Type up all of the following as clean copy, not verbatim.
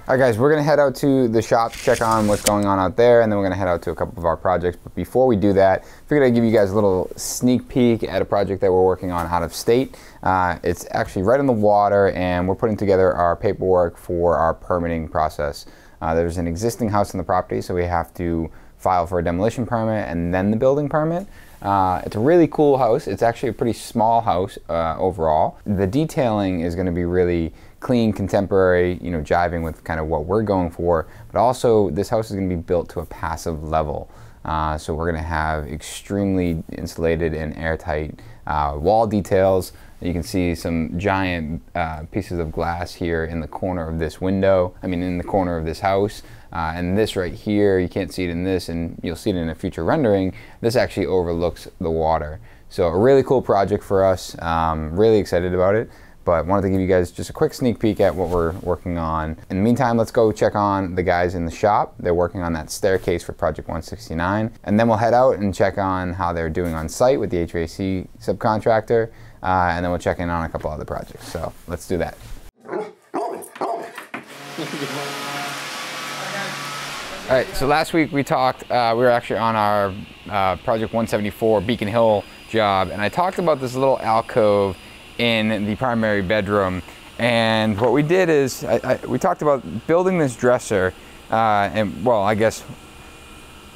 All right, guys, we're gonna head out to the shop, check on what's going on out there, and then we're gonna head out to a couple of our projects. But before we do that, I figured I'd give you guys a little sneak peek at a project that we're working on out of state. It's actually right on the water, and we're putting together our paperwork for our permitting process. There's an existing house on the property, so we have to file for a demolition permit and then the building permit. It's a really cool house. It's actually a pretty small house overall. The detailing is gonna be really clean, contemporary, you know, jiving with kind of what we're going for, but also this house is going to be built to a passive level. So we're going to have extremely insulated and airtight wall details. You can see some giant pieces of glass here in the corner of this window, in the corner of this house. And this right here, you can't see it in this, and you'll see it in a future rendering. This actually overlooks the water. So a really cool project for us, really excited about it. But wanted to give you guys just a quick sneak peek at what we're working on. In the meantime, let's go check on the guys in the shop. They're working on that staircase for Project 169. And then we'll head out and check on how they're doing on site with the HVAC subcontractor. And then we'll check in on a couple other projects. So let's do that. All right, so last week we talked, we were actually on our Project 174 Beacon Hill job. And I talked about this little alcove in the primary bedroom, and what we did is we talked about building this dresser, and well, I guess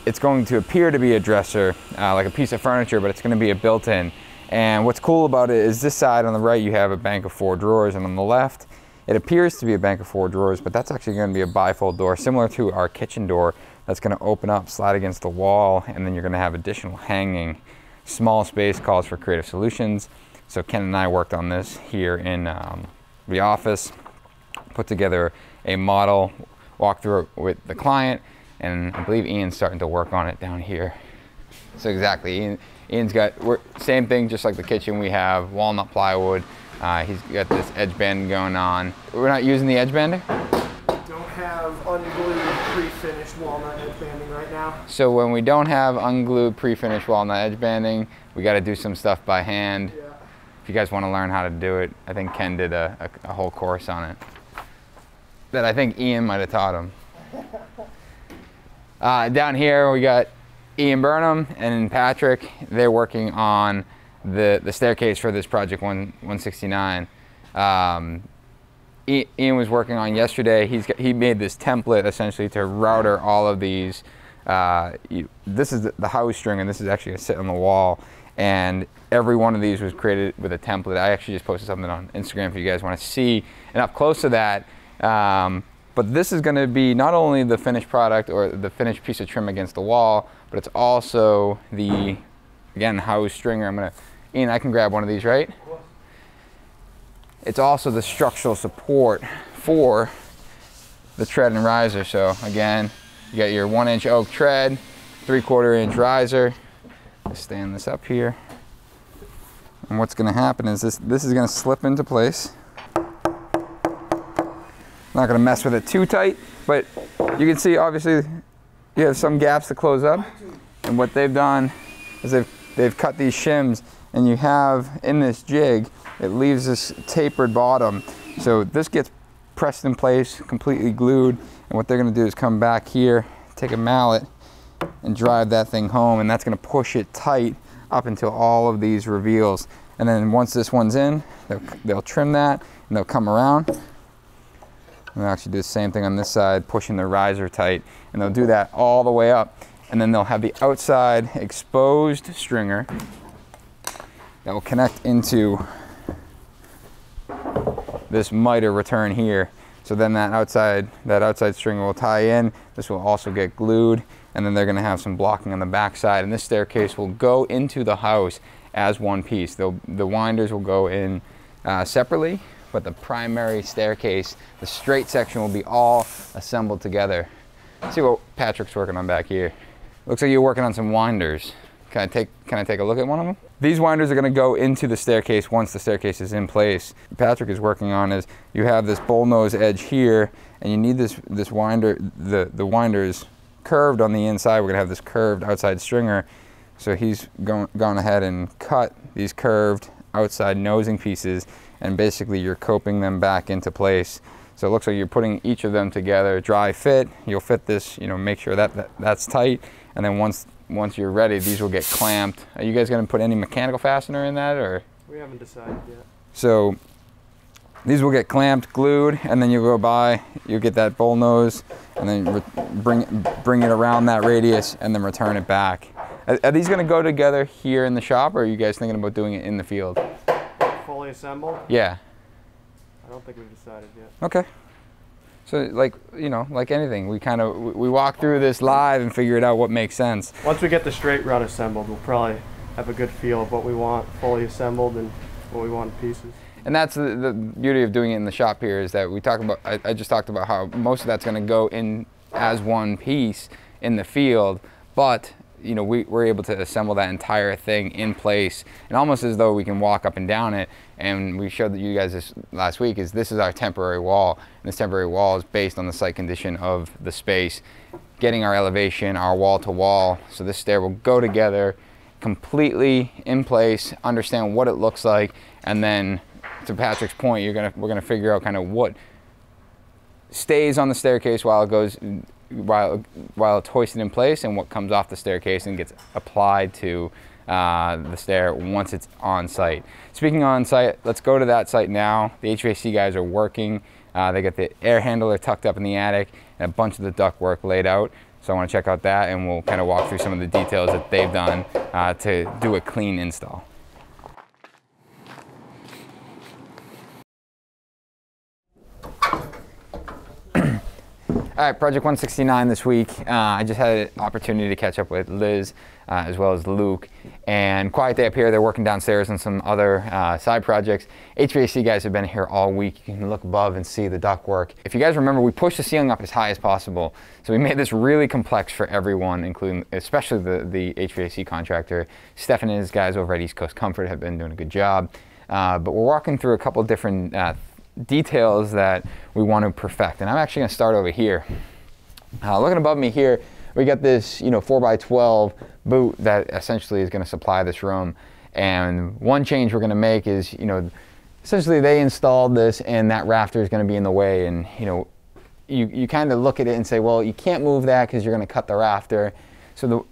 it's going to appear to be a dresser, like a piece of furniture, but it's going to be a built-in. And what's cool about it is this side on the right you have a bank of 4 drawers, and on the left it appears to be a bank of 4 drawers, but that's actually going to be a bifold door similar to our kitchen door that's going to open up, slide against the wall, and then you're going to have additional hanging. Small space calls for creative solutions. So Ken and I worked on this here in the office, put together a model, walked through it with the client, and I believe Ian's starting to work on it down here. So exactly, Ian's got, same thing, just like the kitchen, we have walnut plywood. He's got this edge band going on. We're not using the edge bander? Don't have unglued pre-finished walnut edge banding right now. So when we don't have unglued pre-finished walnut edge banding, we got to do some stuff by hand. Yeah. If you guys want to learn how to do it, I think Ken did a whole course on it that I think Ian might have taught him. Down here we got Ian Burnham and Patrick. They're working on the staircase for this Project 169. Ian was working on yesterday. He made this template essentially to router all of these. This is the house string, and this is actually going to sit on the wall. And every one of these was created with a template. I actually just posted something on Instagram if you guys want to see and up close to that. But this is going to be not only the finished product or the finished piece of trim against the wall, but it's also the, again, house stringer. Ian, I can grab one of these, right? It's also the structural support for the tread and riser. So again, you got your 1-inch oak tread, 3/4 inch riser. Stand this up here, and what's going to happen is this is going to slip into place. Not going to mess with it too tight, but you can see obviously you have some gaps to close up, and what they've done is they've cut these shims, and you have in this jig it leaves this tapered bottom, so this gets pressed in place, completely glued, and what they're going to do is come back here, take a mallet and drive that thing home, and that's going to push it tight up until all of these reveals. And then once this one's in, they'll trim that, and they'll come around and they'll actually do the same thing on this side, pushing the riser tight, and they'll do that all the way up. And then they'll have the outside exposed stringer that will connect into this miter return here. So then that outside stringer will tie in. This will also get glued, and then they're going to have some blocking on the back side, and this staircase will go into the house as one piece. The winders will go in separately, but the primary staircase, the straight section, will be all assembled together. Let's see what Patrick's working on back here. Looks like you're working on some winders. Can I take a look at one of them? These winders are going to go into the staircase once the staircase is in place. Patrick is working on is you have this bullnose edge here, and you need this winder. The winder is curved on the inside. We're going to have this curved outside stringer. So he's gone ahead and cut these curved outside nosing pieces, and basically you're coping them back into place. So it looks like you're putting each of them together, dry fit. You'll fit this, you know, make sure that's tight. And then once you're ready, these will get clamped. Are you guys gonna put any mechanical fastener in that, or? We haven't decided yet. So these will get clamped, glued, and then you'll go by, you'll get that bull nose, and then bring it around that radius, and then return it back. Are these gonna go together here in the shop, or are you guys thinking about doing it in the field? Fully assembled? Yeah. I don't think we've decided yet. Okay. So like, you know, like anything, we walk through this live and figure it out what makes sense. Once we get the straight run assembled, we'll probably have a good feel of what we want fully assembled and what we want in pieces. And that's the beauty of doing it in the shop here, is that we talk about, I just talked about how most of that's going to go in as one piece in the field, but you know, we're able to assemble that entire thing in place, and almost as though we can walk up and down it. And we showed you guys this last week, this is our temporary wall, and this temporary wall is based on the site condition of the space, getting our elevation, our wall to wall. So this stair will go together completely in place, understand what it looks like, and then to Patrick's point, we're gonna figure out kind of what stays on the staircase while it's hoisted in place, and what comes off the staircase and gets applied to the stair once it's on site. Speaking on site, let's go to that site now. The HVAC guys are working. They got the air handler tucked up in the attic and a bunch of the ductwork laid out. So I want to check out that, and we'll kind of walk through some of the details that they've done to do a clean install. All right, Project 169 this week. I just had an opportunity to catch up with Liz as well as Luke. And quiet day up here, they're working downstairs on some other side projects. HVAC guys have been here all week. You can look above and see the ductwork. If you guys remember, we pushed the ceiling up as high as possible. So we made this really complex for everyone, including especially the HVAC contractor. Stefan and his guys over at East Coast Comfort have been doing a good job. But we're walking through a couple different details that we want to perfect, and I'm actually going to start over here. Looking above me here, we got this 4x12 boot that essentially is going to supply this room. And one change we're going to make is, essentially they installed this, and that rafter is going to be in the way. And you kind of look at it and say, well, you can't move that because you're going to cut the rafter. So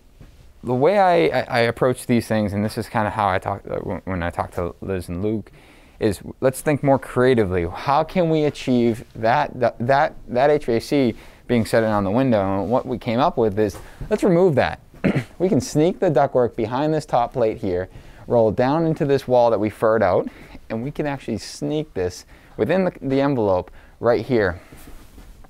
the way I approach these things, and this is kind of how I talk when I talk to Liz and Luke, is let's think more creatively. How can we achieve that HVAC being set in on the window? And what we came up with is, let's remove that. We can sneak the ductwork behind this top plate here, roll down into this wall that we furred out, and we can actually sneak this within the envelope right here.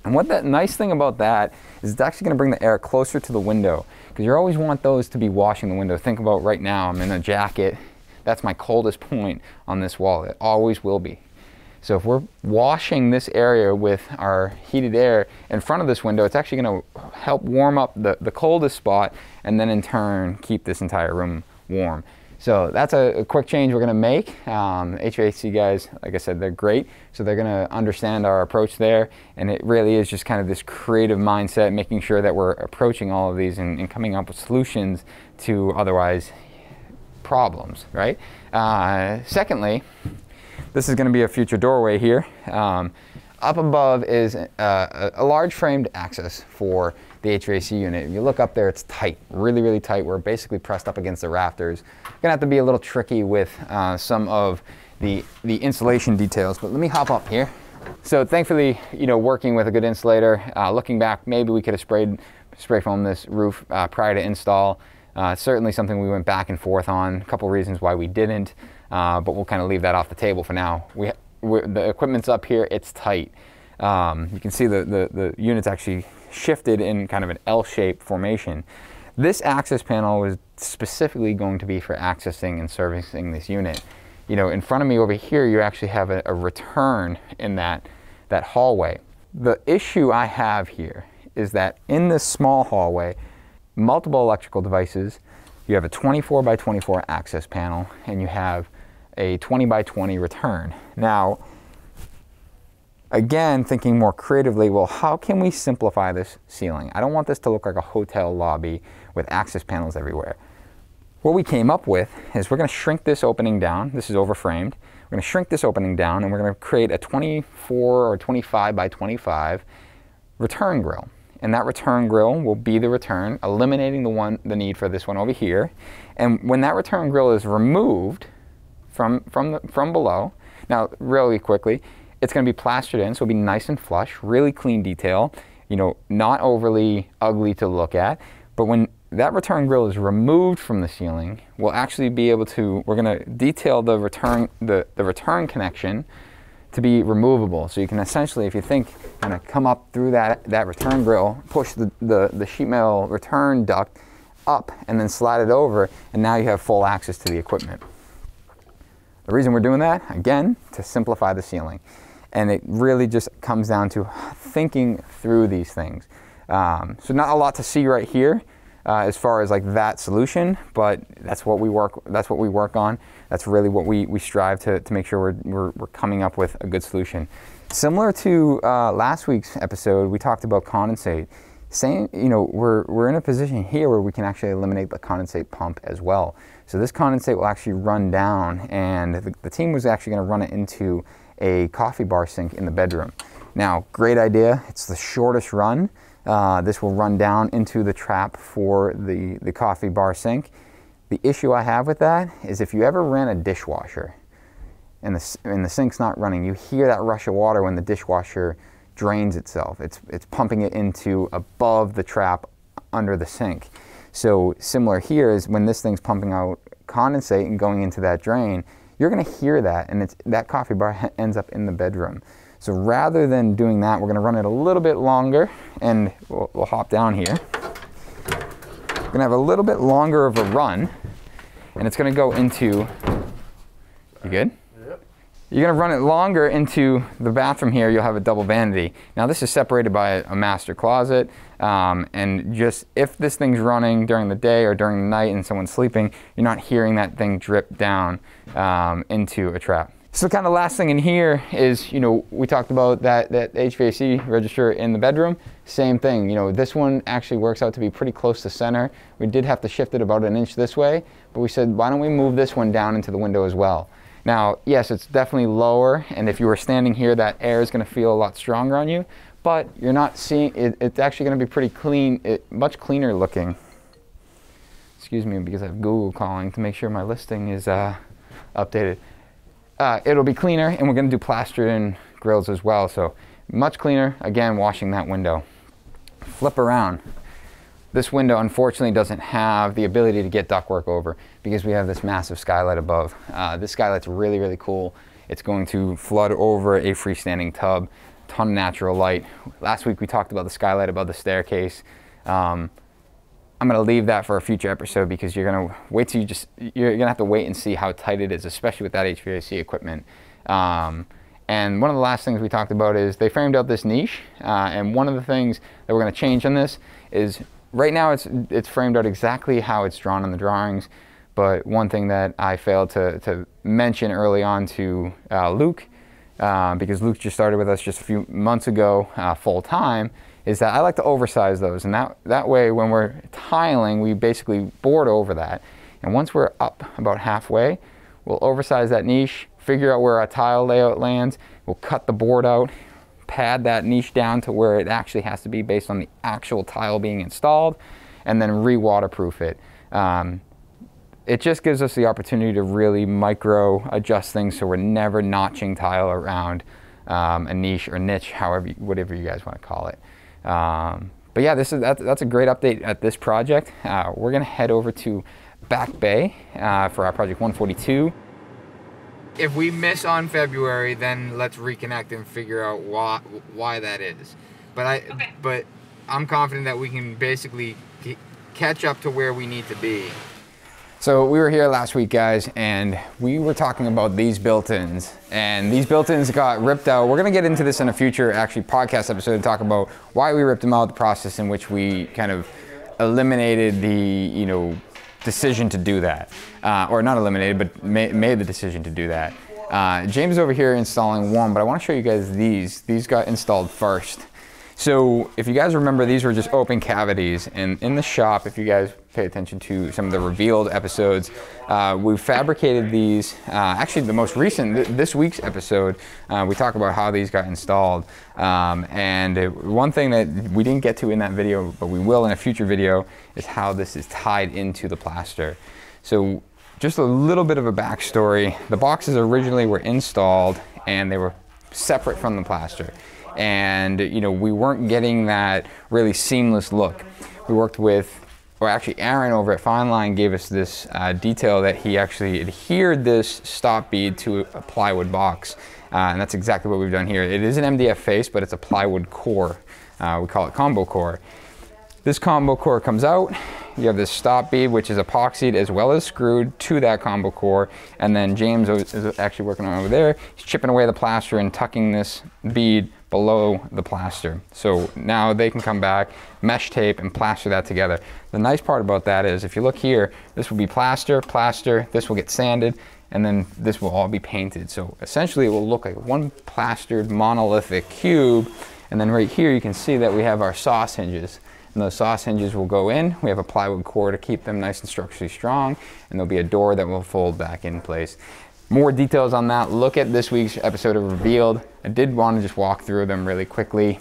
And what that nice thing about that is it's actually going to bring the air closer to the window, because you always want those to be washing the window. Think about right now, I'm in a jacket. That's my coldest point on this wall. It always will be. So if we're washing this area with our heated air in front of this window, it's actually going to help warm up the coldest spot, and then in turn keep this entire room warm. So that's a quick change we're going to make. HVAC guys, like I said, they're great. So they're going to understand our approach there. And it really is just kind of this creative mindset, making sure that we're approaching all of these and coming up with solutions to otherwise problems, right? Secondly, this is going to be a future doorway here. Up above is a large framed access for the HVAC unit. If you look up there, it's tight, really, really tight. We're basically pressed up against the rafters. Gonna have to be a little tricky with some of the insulation details, but let me hop up here. So thankfully, working with a good insulator, looking back, maybe we could have spray foamed this roof prior to install. Certainly something we went back and forth on, a couple reasons why we didn't, but we'll kind of leave that off the table for now. The equipment's up here, it's tight. You can see the unit's actually shifted in kind of an L-shaped formation. This access panel was specifically going to be for accessing and servicing this unit. In front of me over here, you actually have a return in that hallway. The issue I have here is that in this small hallway, multiple electrical devices, you have a 24 by 24 access panel, and you have a 20 by 20 return. Now, again, thinking more creatively, well, how can we simplify this ceiling? I don't want this to look like a hotel lobby with access panels everywhere. What we came up with is we're going to shrink this opening down. This is overframed. We're going to shrink this opening down, and we're going to create a 24 or 25 by 25 return grill. And that return grill will be the return, eliminating the need for this one over here. And when that return grill is removed from below, now really quickly, it's going to be plastered in, so it'll be nice and flush, really clean detail, you know, not overly ugly to look at. But when that return grill is removed from the ceiling, we'll actually be able to, we're going to detail the return connection to be removable. So you can essentially, if you think, kind of come up through that return grill, push the sheet metal return duct up and then slide it over, and now you have full access to the equipment. The reason we're doing that, again, to simplify the ceiling. And it really just comes down to thinking through these things. So not a lot to see right here as far as like that solution, but that's what we work on. That's really what we strive to make sure we're coming up with a good solution. Similar to last week's episode, we talked about condensate. Same, you know, we're in a position here where we can actually eliminate the condensate pump as well. So this condensate will actually run down, and the team was actually going to run it into a coffee bar sink in the bedroom. Now, great idea. It's the shortest run. This will run down into the trap for the coffee bar sink. The issue I have with that is if you ever ran a dishwasher and the sink's not running, you hear that rush of water when the dishwasher drains itself. It's pumping it into above the trap under the sink. So similar here is when this thing's pumping out condensate and going into that drain, you're going to hear that, and that coffee bar ends up in the bedroom. So rather than doing that, we're going to run it a little bit longer, and we'll hop down here. We're going to have a little bit longer of a run, and it's going to go into, you good? Yep. You're going to run it longer into the bathroom here. You'll have a double vanity. Now this is separated by a master closet, and just if this thing's running during the day or during the night and someone's sleeping, you're not hearing that thing drip down into a trap. So kind of last thing in here is, you know, we talked about that HVAC register in the bedroom. Same thing, you know, this one actually works out to be pretty close to center. We did have to shift it about an inch this way, but we said, why don't we move this one down into the window as well? Now, yes, it's definitely lower, and if you were standing here, that air is going to feel a lot stronger on you, but you're not seeing it. It's actually going to be pretty clean, much cleaner looking. Excuse me, because I have Google calling to make sure my listing is updated. It'll be cleaner, and we're going to do plastered in grills as well, so much cleaner. Again, washing that window. Flip around. This window unfortunately doesn't have the ability to get ductwork over because we have this massive skylight above. This skylight's really, really cool. It's going to flood over a freestanding tub, ton of natural light. Last week we talked about the skylight above the staircase. I'm going to leave that for a future episode because you're going to wait till you're going to have to wait and see how tight it is, especially with that HVAC equipment. And one of the last things we talked about is they framed out this niche, and one of the things that we're going to change on this is right now it's framed out exactly how it's drawn on the drawings, but one thing that I failed to mention early on to Luke, because Luke just started with us just a few months ago full time, is that I like to oversize those, and that way when we're tiling we basically board over that, and once we're up about halfway we'll oversize that niche, figure out where our tile layout lands, we'll cut the board out, pad that niche down to where it actually has to be based on the actual tile being installed, and then re-waterproof it. It just gives us the opportunity to really micro adjust things so we're never notching tile around a niche or niche, whatever you guys want to call it. But yeah, that's a great update at this project. We're going to head over to Back Bay for our project 142. If we miss on February, then let's reconnect and figure out why that is. But I'm confident that we can basically catch up to where we need to be. So we were here last week, guys, and we were talking about these built-ins, and these built-ins got ripped out. We're gonna get into this in a future podcast episode to talk about why we ripped them out, the process in which we kind of eliminated the, decision to do that. Or not eliminated, but made the decision to do that. James is over here installing one, but I wanna show you guys these. These got installed first. So if you guys remember, these were just open cavities, and in the shop, if you guys pay attention to some of the revealed episodes, we fabricated these. Actually, the most recent, this week's episode, we talk about how these got installed. One thing that we didn't get to in that video, but we will in a future video, is how this is tied into the plaster. So just a little bit of a backstory. The boxes originally were installed and they were separate from the plaster. And you know, we weren't getting that really seamless look. We worked with, or actually Aaron over at Fine Line gave us this detail that he actually adhered this stop bead to a plywood box. And that's exactly what we've done here. It is an MDF face, but it's a plywood core. We call it combo core. This combo core comes out. You have this stop bead, which is epoxied as well as screwed to that combo core. And then James is actually working on over there. He's chipping away the plaster and tucking this bead below the plaster. So now they can come back, mesh tape, and plaster that together. The nice part about that is, if you look here, this will be plaster, this will get sanded, and then this will all be painted. So essentially it will look like one plastered monolithic cube. And then right here you can see that we have our sauce hinges. And those sauce hinges will go in. We have a plywood core to keep them nice and structurally strong, and there'll be a door that will fold back in place. More details on that, look at this week's episode of Revealed. I did want to just walk through them really quickly.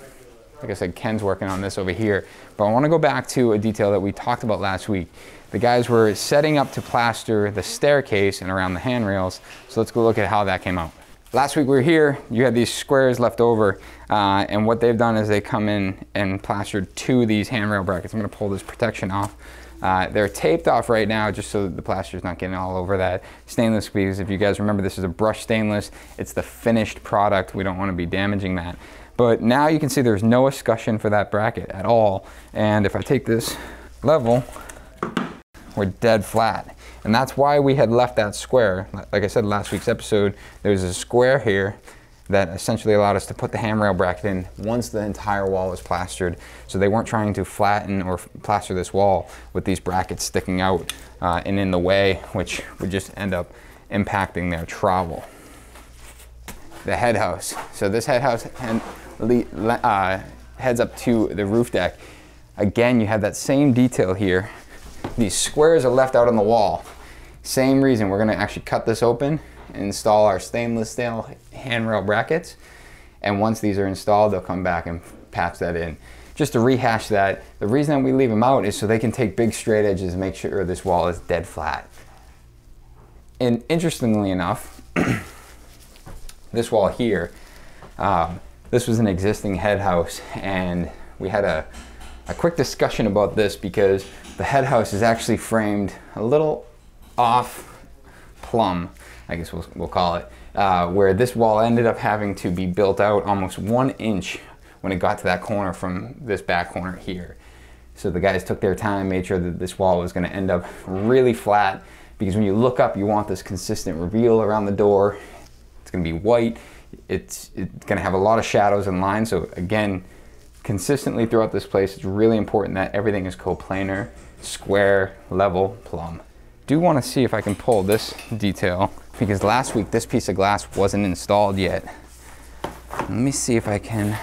Like I said, Ken's working on this over here, but I want to go back to a detail that we talked about last week. The guys were setting up to plaster the staircase and around the handrails, so let's go look at how that came out. Last week we were here, you had these squares left over, and what they've done is they come in and plastered to these handrail brackets. I'm going to pull this protection off. They're taped off right now just so that the plaster is not getting all over that stainless, because if you guys remember, this is a brushed stainless. It's the finished product. We don't want to be damaging that. But now you can see there's no escutcheon for that bracket at all. And if I take this level, we're dead flat. And that's why we had left that square. Like I said, last week's episode, there's a square here that essentially allowed us to put the handrail bracket in once the entire wall was plastered. So they weren't trying to flatten or plaster this wall with these brackets sticking out and in the way, which would just end up impacting their trowel. The head house. So this head house heads up to the roof deck. Again, you have that same detail here. These squares are left out on the wall. Same reason, we're gonna actually cut this open and install our stainless steel handrail brackets. And once these are installed, they'll come back and patch that in. Just to rehash that, the reason that we leave them out is so they can take big straight edges and make sure this wall is dead flat. And interestingly enough, this wall here, this was an existing head house, and we had a quick discussion about this because the head house is actually framed a little off plumb, I guess we'll call it, where this wall ended up having to be built out almost 1 inch when it got to that corner from this back corner here. So the guys took their time, made sure that this wall was going to end up really flat, because when you look up, you want this consistent reveal around the door. It's going to be white. It's going to have a lot of shadows and lines. So again, consistently throughout this place, it's really important that everything is coplanar, square, level, plumb. Do want to see if I can pull this detail, because last week this piece of glass wasn't installed yet. Let me see if I can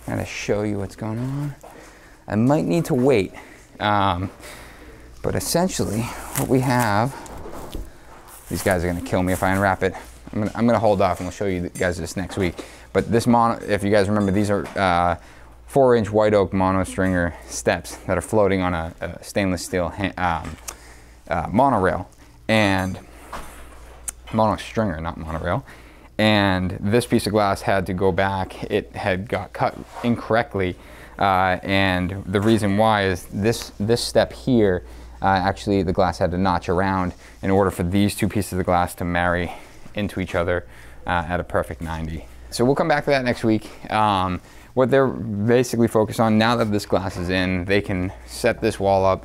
kind of show you what's going on. I might need to wait, but essentially what we have, these guys are going to kill me if I unwrap it. I'm going to hold off and we'll show you guys this next week. But this mono, if you guys remember, these are 4-inch white oak mono stringer steps that are floating on a stainless steel monorail, and mono stringer, not monorail. And this piece of glass had to go back. It had got cut incorrectly, and the reason why is this step here, actually the glass had to notch around in order for these two pieces of glass to marry into each other at a perfect 90. So we'll come back to that next week. What they're basically focused on, now that this glass is in, they can set this wall up,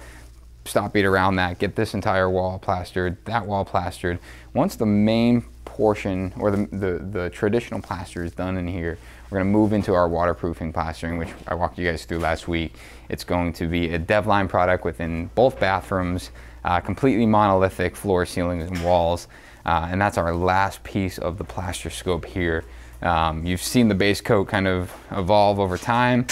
stop beat around that, get this entire wall plastered, that wall plastered. Once the main portion, or the traditional plaster is done in here, we're going to move into our waterproofing plastering, which I walked you guys through last week. It's going to be a Devline product within both bathrooms, completely monolithic floor, ceilings, and walls. And that's our last piece of the plaster scope here. You've seen the base coat kind of evolve over time,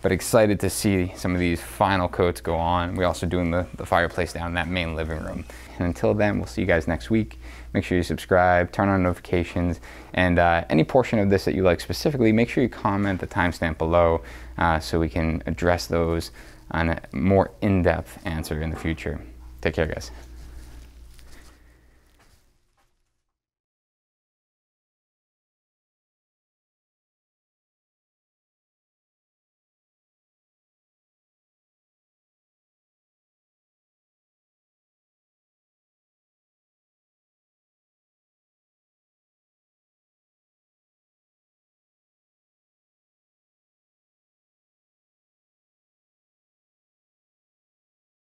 but excited to see some of these final coats go on. We're also doing the fireplace down in that main living room. And until then, we'll see you guys next week. Make sure you subscribe, turn on notifications, and any portion of this that you like specifically, make sure you comment the timestamp below so we can address those on a more in-depth answer in the future. Take care, guys.